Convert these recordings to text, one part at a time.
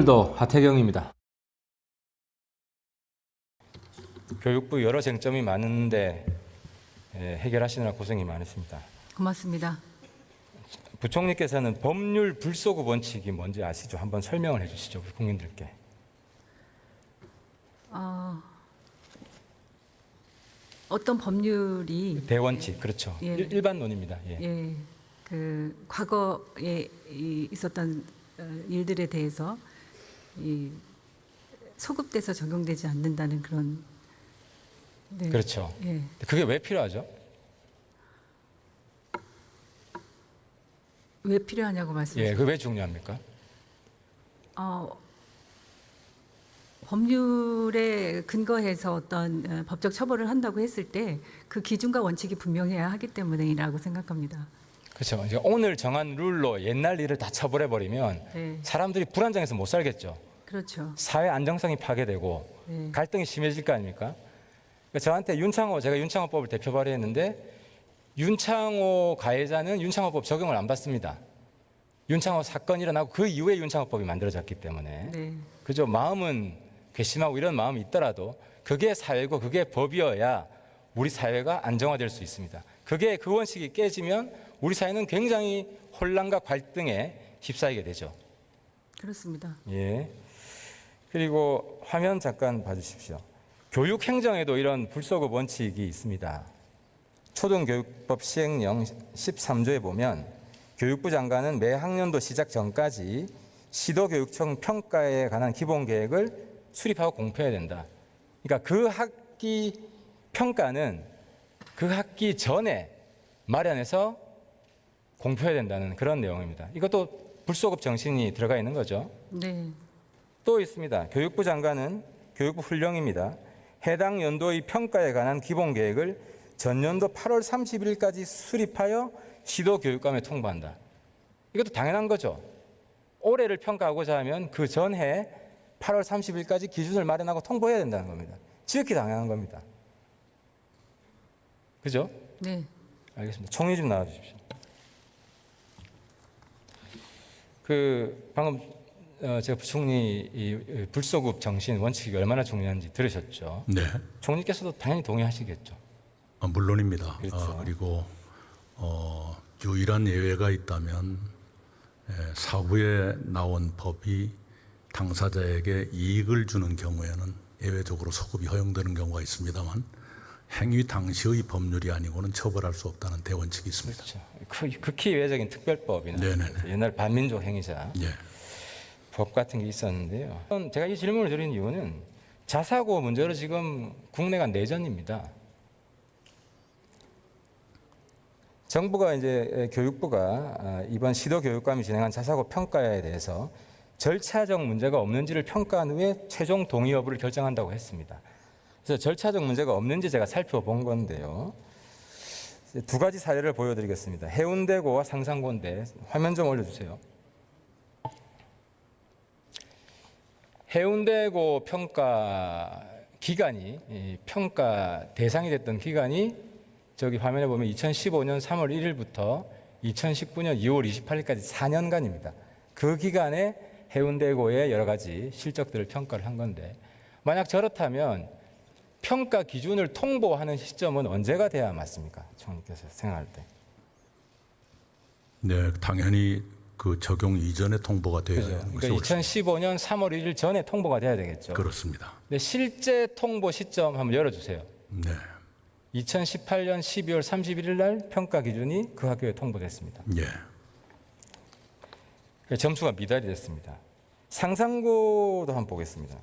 오늘도 하태경입니다. 교육부 여러 쟁점이 많은데 해결하시느라 고생이 많으십니다. 고맙습니다. 부총리께서는 법률 불소급 원칙이 뭔지 아시죠? 한번 설명을 해주시죠, 우리 국민들께. 어떤 법률이 대원칙, 그렇죠. 예. 일반론입니다. 예. 그 과거에 있었던 일들에 대해서 소급돼서 적용되지 않는다는 그런. 네. 그렇죠. 예. 그게 왜 필요하죠? 왜 필요하냐고 말씀하셨죠? 예, 그게 왜 중요합니까? 법률에 근거해서 어떤 법적 처벌을 한다고 했을 때 그 기준과 원칙이 분명해야 하기 때문이라고 생각합니다. 그렇죠. 이제 오늘 정한 룰로 옛날 일을 다 처벌해 버리면 네. 사람들이 불안정해서 못 살겠죠. 그렇죠. 사회 안정성이 파괴되고 네. 갈등이 심해질 거 아닙니까? 그러니까 저한테 제가 윤창호법을 대표 발의했는데 윤창호 가해자는 윤창호법 적용을 안 받습니다. 윤창호 사건이 일어나고 그 이후에 윤창호법이 만들어졌기 때문에. 네. 그죠? 마음은 괘씸하고 이런 마음이 있더라도 그게 사회고 그게 법이어야 우리 사회가 안정화될 수 있습니다. 그 원칙이 깨지면 우리 사회는 굉장히 혼란과 갈등에 휩싸이게 되죠. 그렇습니다. 예. 그리고 화면 잠깐 봐주십시오. 교육 행정에도 이런 불소급 원칙이 있습니다. 초등교육법 시행령 13조에 보면 교육부 장관은 매 학년도 시작 전까지 시도교육청 평가에 관한 기본 계획을 수립하고 공표해야 된다. 그러니까 그 학기 평가는 그 학기 전에 마련해서 공표해야 된다는 그런 내용입니다. 이것도 불소급 정신이 들어가 있는 거죠. 네. 또 있습니다. 교육부 장관은 교육부 훈령입니다. 해당 연도의 평가에 관한 기본 계획을 전년도 8월 30일까지 수립하여 시도교육감에 통보한다. 이것도 당연한 거죠. 올해를 평가하고자 하면 그 전해 8월 30일까지 기준을 마련하고 통보해야 된다는 겁니다. 지극히 당연한 겁니다. 그죠? 네. 알겠습니다. 총리 좀 나와주십시오. 방금 제가 부총리 이 불소급 정신 원칙이 얼마나 중요한지 들으셨죠? 네, 총리께서도 당연히 동의하시겠죠? 물론입니다. 그렇죠. 그리고 유일한 예외가 있다면 사후에 나온 법이 당사자에게 이익을 주는 경우에는 예외적으로 소급이 허용되는 경우가 있습니다만 행위 당시의 법률이 아니고는 처벌할 수 없다는 대원칙이 있습니다. 그렇죠. 극히 예외적인 특별법이나 네네네. 옛날 반민족 행위자 예. 법 같은 게 있었는데요. 제가 이 질문을 드린 이유는 자사고 문제로 지금 국내가 내전입니다. 정부가 이제 교육부가 이번 시도교육감이 진행한 자사고 평가에 대해서 절차적 문제가 없는지를 평가한 후에 최종 동의 여부를 결정한다고 했습니다. 그래서 절차적 문제가 없는지 제가 살펴본 건데요. 두 가지 사례를 보여드리겠습니다. 해운대고와 상산고인데 화면 좀 올려주세요. 해운대고 평가 기간이 평가 대상이 됐던 기간이 저기 화면에 보면 2015년 3월 1일부터 2019년 2월 28일까지 4년간입니다. 그 기간에 해운대고의 여러 가지 실적들을 평가를 한 건데 만약 저렇다면 평가 기준을 통보하는 시점은 언제가 돼야 맞습니까? 총리께서 생각할 때. 네, 당연히 그 적용 이전에 통보가 돼야 그죠? 하는 그러니까 것이 2015년 3월 1일 전에 통보가 돼야 되겠죠. 그렇습니다. 근데 실제 통보 시점 한번 열어주세요. 네, 2018년 12월 31일 날 평가 기준이 그 학교에 통보됐습니다. 예. 점수가 미달이 됐습니다. 상산고도 한번 보겠습니다.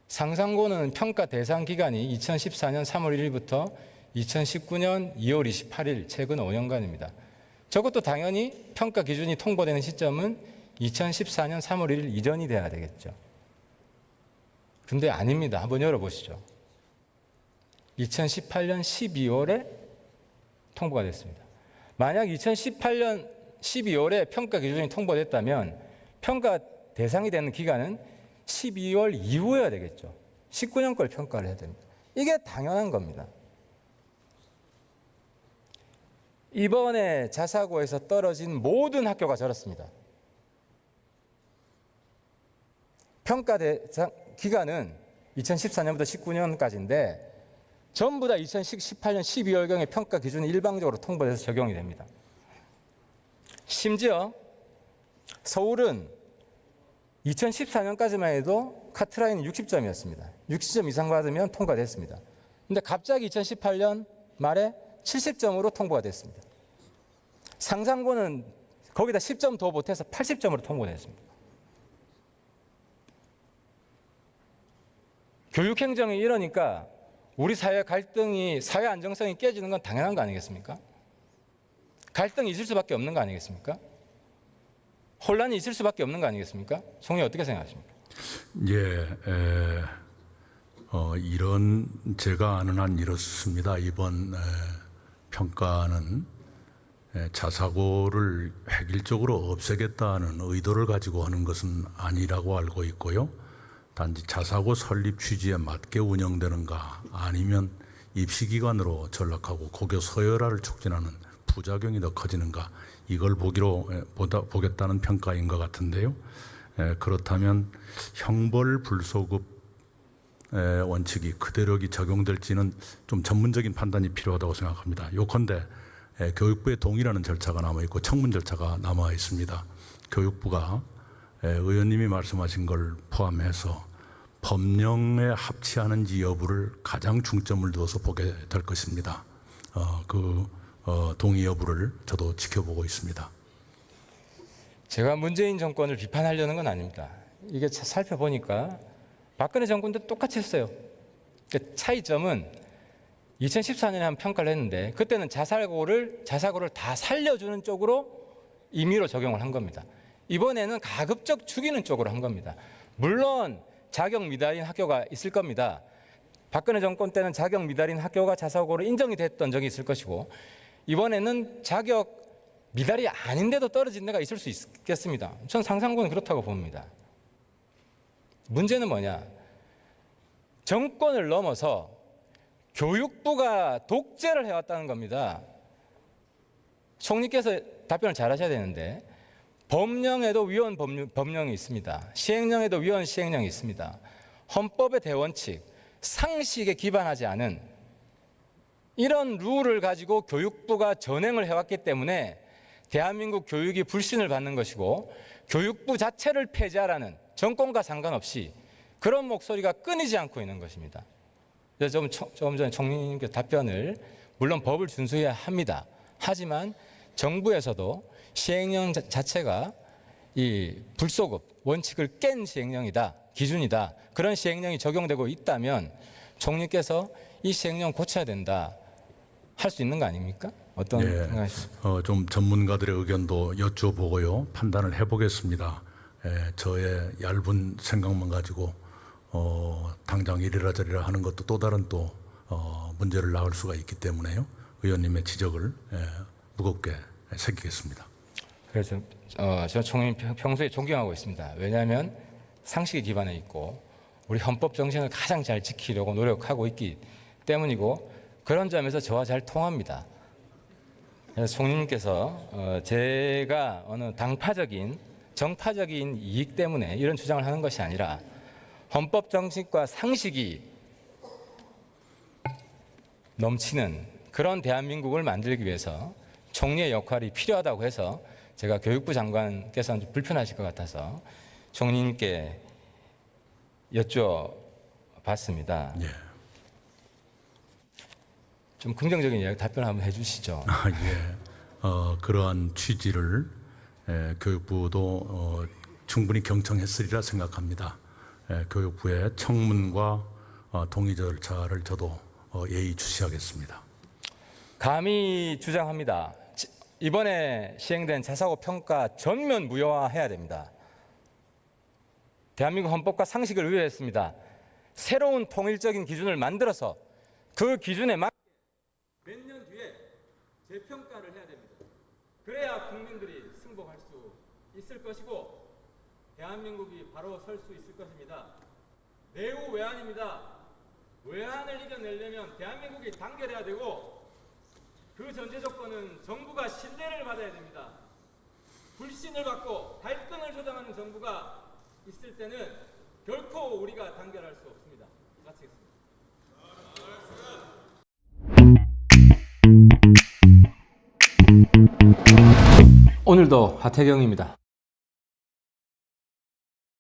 상산고는 평가 대상 기간이 2014년 3월 1일부터 2019년 2월 28일 최근 5년간입니다. 저것도 당연히 평가 기준이 통보되는 시점은 2014년 3월 1일 이전이 돼야 되겠죠. 근데 아닙니다. 한번 열어보시죠. 2018년 12월에 통보가 됐습니다. 만약 2018년 12월에 평가 기준이 통보됐다면 평가 대상이 되는 기간은 12월 이후여야 되겠죠. 19년 걸 평가를 해야 됩니다. 이게 당연한 겁니다. 이번에 자사고에서 떨어진 모든 학교가 저렇습니다. 평가 기간은 2014년부터 19년까지인데 전부 다 2018년 12월경에 평가 기준이 일방적으로 통보돼서 적용이 됩니다. 심지어 서울은 2014년까지만 해도 카트라인은 60점이었습니다. 60점 이상 받으면 통과됐습니다. 근데 갑자기 2018년 말에 70점으로 통보가 됐습니다. 상산고는 거기다 10점 더 보태서 80점으로 통보됐습니다. 교육행정이 이러니까 우리 사회 갈등이, 사회 안정성이 깨지는 건 당연한 거 아니겠습니까? 갈등이 있을 수밖에 없는 거 아니겠습니까? 혼란이 있을 수밖에 없는 거 아니겠습니까? 총리 어떻게 생각하십니까? 예, 이런 제가 아는 한 이렇습니다. 이번 평가는 자사고를 획일적으로 없애겠다는 의도를 가지고 하는 것은 아니라고 알고 있고요. 단지 자사고 설립 취지에 맞게 운영되는가 아니면 입시기관으로 전락하고 고교 서열화를 촉진하는 부작용이 더 커지는가 이걸 보겠다는 평가인 것 같은데요. 그렇다면 형벌 불소급 원칙이 그대로 적용될지는 좀 전문적인 판단이 필요하다고 생각합니다. 요컨대 교육부의 동의라는 절차가 남아있고 청문 절차가 남아 있습니다. 교육부가 의원님이 말씀하신 걸 포함해서 법령에 합치하는지 여부를 가장 중점을 두어서 보게 될 것입니다. 동의 여부를 저도 지켜보고 있습니다. 제가 문재인 정권을 비판하려는 건 아닙니다. 이게 살펴보니까 박근혜 정권도 똑같이 했어요. 차이점은 2014년에 한 평가를 했는데 그때는 자사고를 다 살려주는 쪽으로 임의로 적용을 한 겁니다. 이번에는 가급적 죽이는 쪽으로 한 겁니다. 물론 자격 미달인 학교가 있을 겁니다. 박근혜 정권 때는 자격 미달인 학교가 자사고로 인정이 됐던 적이 있을 것이고 이번에는 자격 미달이 아닌데도 떨어진 데가 있을 수 있겠습니다. 전 상상고는 그렇다고 봅니다. 문제는 뭐냐? 정권을 넘어서 교육부가 독재를 해왔다는 겁니다. 총리께서 답변을 잘 하셔야 되는데 법령에도 위헌 법령이 있습니다. 시행령에도 위헌 시행령이 있습니다. 헌법의 대원칙, 상식에 기반하지 않은 이런 룰을 가지고 교육부가 전행을 해왔기 때문에 대한민국 교육이 불신을 받는 것이고 교육부 자체를 폐지하라는 정권과 상관없이 그런 목소리가 끊이지 않고 있는 것입니다. 그래서 조금 전에 총리님께 답변을 물론 법을 준수해야 합니다. 하지만 정부에서도 시행령 자체가 이 불소급 원칙을 깬 시행령이다, 기준이다. 그런 시행령이 적용되고 있다면 총리께서 이 시행령 고쳐야 된다 할 수 있는 거 아닙니까? 어떤 생각이십니까? 좀 전문가들의 의견도 여쭤보고요. 판단을 해보겠습니다. 저의 얇은 생각만 가지고 당장 이래라 저래라 하는 것도 또 다른 문제를 낳을 수가 있기 때문에요. 의원님의 지적을 무겁게 새기겠습니다. 그래서 저는 총리님 평소에 존경하고 있습니다. 왜냐하면 상식에 기반해 있고 우리 헌법 정신을 가장 잘 지키려고 노력하고 있기 때문이고 그런 점에서 저와 잘 통합니다. 그래서 총리님께서 제가 어느 당파적인 정파적인 이익 때문에 이런 주장을 하는 것이 아니라 헌법 정신과 상식이 넘치는 그런 대한민국을 만들기 위해서 총리의 역할이 필요하다고 해서 제가 교육부 장관께서는 좀 불편하실 것 같아서 총리님께 여쭤봤습니다. 예. 좀 긍정적인 이야기 답변 한번 해주시죠. 예. 그러한 취지를 교육부도 충분히 경청했으리라 생각합니다. 교육부의 청문과 동의 절차를 저도 예의주시하겠습니다. 감히 주장합니다. 이번에 시행된 자사고 평가 전면 무효화해야 됩니다. 대한민국 헌법과 상식을 위배했습니다. 새로운 통일적인 기준을 만들어서 그 기준에 맞게 몇 년 뒤에 재평가를 해야 됩니다. 그래야 국민들이 승복할 수 있을 것이고 대한민국이 바로 설 수 있을 것입니다. 매우 외환입니다. 외환을 이겨내려면 대한민국이 단결해야 되고 그 전제 조건은 정부가 신뢰를 받아야 됩니다. 불신을 받고 갈등을 조장하는 정부가 있을 때는 결코 우리가 단결할 수 없습니다. 마치겠습니다. 오늘도 하태경입니다.